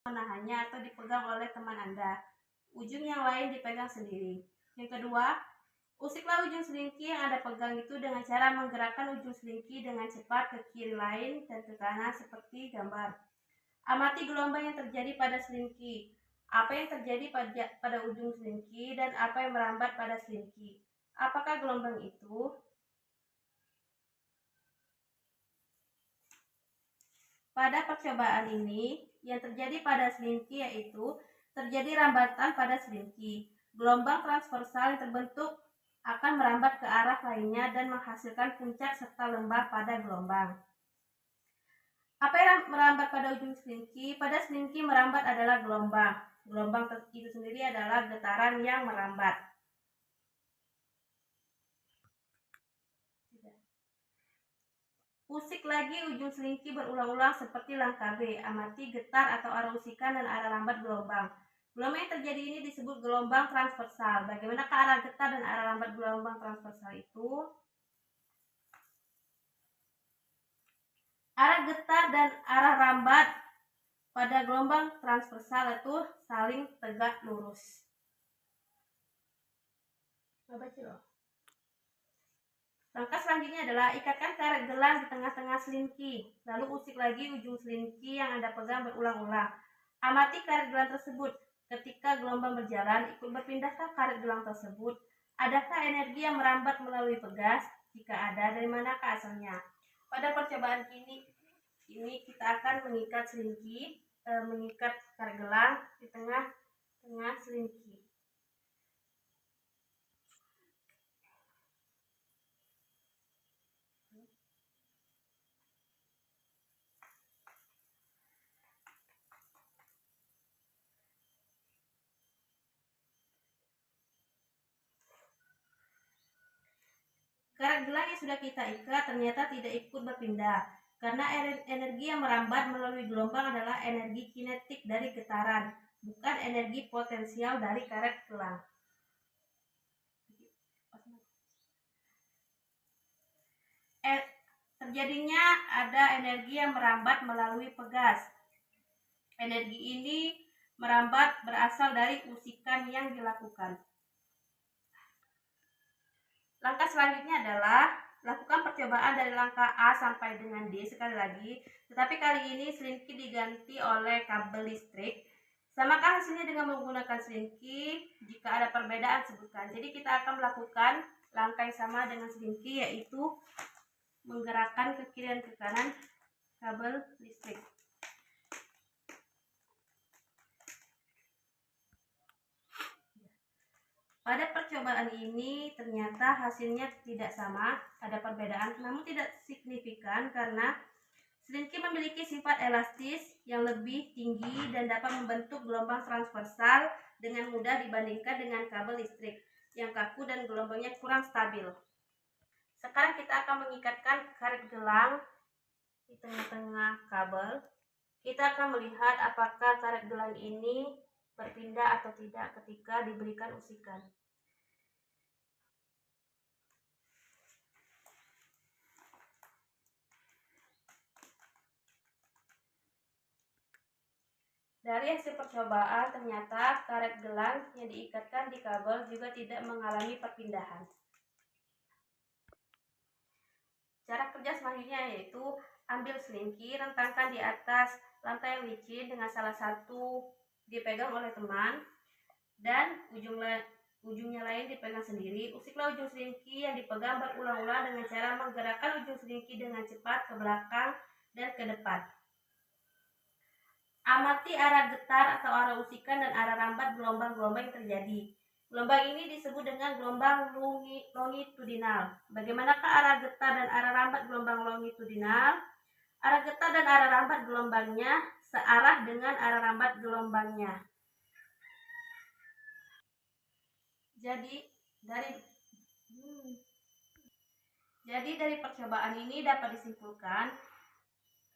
menahannya atau dipegang oleh teman Anda. Ujung yang lain dipegang sendiri. Yang kedua, usiklah ujung selingki yang Anda pegang itu dengan cara menggerakkan ujung selingki dengan cepat ke kiri lain dan ke kanan seperti gambar. Amati gelombang yang terjadi pada selingki. Apa yang terjadi pada ujung selingki dan apa yang merambat pada selingki. Apakah gelombang itu? Pada percobaan ini, yang terjadi pada selingki yaitu terjadi rambatan pada selingki. Gelombang transversal yang terbentuk akan merambat ke arah lainnya dan menghasilkan puncak serta lembah pada gelombang. Apa yang merambat pada ujung selingki? Pada selingki merambat adalah gelombang. Gelombang itu sendiri adalah getaran yang merambat. Usik lagi ujung selingki berulang-ulang seperti langkah B. Amati getar atau arah usikan dan arah lambat gelombang. Gelombang yang terjadi ini disebut gelombang transversal. Bagaimanakah arah getar dan arah lambat gelombang transversal itu? Arah getar dan arah lambat pada gelombang transversal itu saling tegak lurus. Langkah selanjutnya adalah ikatkan karet gelang di tengah-tengah selingki. Lalu usik lagi ujung selingki yang Anda pegang berulang-ulang. Amati karet gelang tersebut. Ketika gelombang berjalan, ikut berpindahkah karet gelang tersebut? Adakah energi yang merambat melalui pegas? Jika ada, dari manakah asalnya? Pada percobaan ini kita akan mengikat selingki, mengikat karet gelang di tengah-tengah selingki. Karet gelang yang sudah kita ikat ternyata tidak ikut berpindah, karena energi yang merambat melalui gelombang adalah energi kinetik dari getaran, bukan energi potensial dari karet gelang. Terjadinya ada energi yang merambat melalui pegas. Energi ini merambat berasal dari usikan yang dilakukan. Langkah selanjutnya adalah lakukan percobaan dari langkah A sampai dengan D sekali lagi, tetapi kali ini selingki diganti oleh kabel listrik. Samakah hasilnya dengan menggunakan selingki? Jika ada perbedaan sebutkan. Jadi kita akan melakukan langkah yang sama dengan selingki, yaitu menggerakkan ke kiri dan ke kanan kabel listrik. Pada percobaan ini ternyata hasilnya tidak sama, ada perbedaan, namun tidak signifikan karena selingki memiliki sifat elastis yang lebih tinggi dan dapat membentuk gelombang transversal dengan mudah dibandingkan dengan kabel listrik yang kaku dan gelombangnya kurang stabil. Sekarang kita akan mengikatkan karet gelang di tengah-tengah kabel. Kita akan melihat apakah karet gelang ini berpindah atau tidak ketika diberikan usikan. Dari hasil percobaan, ternyata karet gelang yang diikatkan di kabel juga tidak mengalami perpindahan. Cara kerja selanjutnya yaitu ambil selingki, rentangkan di atas lantai yang licin dengan salah satu dipegang oleh teman dan ujungnya lain dipegang sendiri. Usiklah ujung selingki yang dipegang berulang-ulang dengan cara menggerakkan ujung selingki dengan cepat ke belakang dan ke depan. Amati arah getar atau arah usikan dan arah rambat gelombang-gelombang yang terjadi. Gelombang ini disebut dengan gelombang longitudinal. Bagaimanakah arah getar dan arah rambat gelombang longitudinal? Arah getar dan arah rambat gelombangnya searah dengan arah rambat gelombangnya. Jadi dari percobaan ini dapat disimpulkan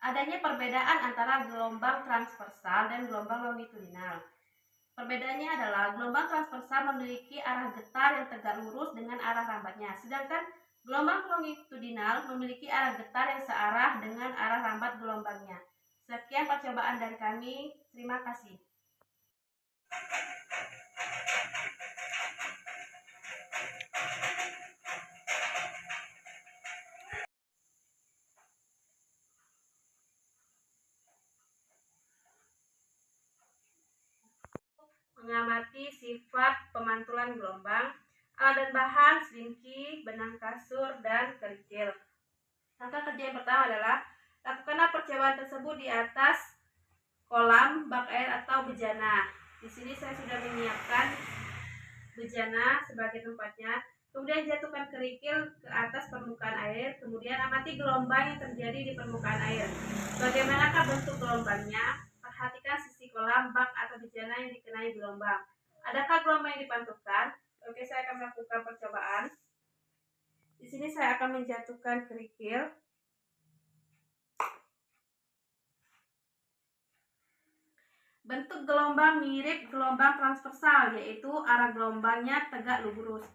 adanya perbedaan antara gelombang transversal dan gelombang longitudinal. Perbedaannya adalah gelombang transversal memiliki arah getar yang tegak lurus dengan arah rambatnya, sedangkan gelombang longitudinal memiliki arah getar yang searah dengan arah rambat gelombangnya. Sekian percobaan dari kami. Terima kasih. Mengamati sifat pemantulan gelombang, alat dan bahan, selinki, benang kasur, dan kerikil. Langkah kerja yang pertama adalah lakukanlah percobaan tersebut di atas kolam, bak air, atau bejana. Di sini saya sudah menyiapkan bejana sebagai tempatnya. Kemudian jatuhkan kerikil ke atas permukaan air. Kemudian amati gelombang yang terjadi di permukaan air. Bagaimanakah bentuk gelombangnya? Perhatikan sisi kolam, bak, atau bejana yang dikenai gelombang. Adakah gelombang yang dipantulkan? Oke, saya akan melakukan percobaan. Di sini saya akan menjatuhkan kerikil. Bentuk gelombang mirip gelombang transversal, yaitu arah gelombangnya tegak lurus.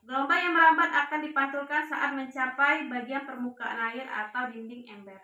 Gelombang yang merambat akan dipantulkan saat mencapai bagian permukaan air atau dinding ember.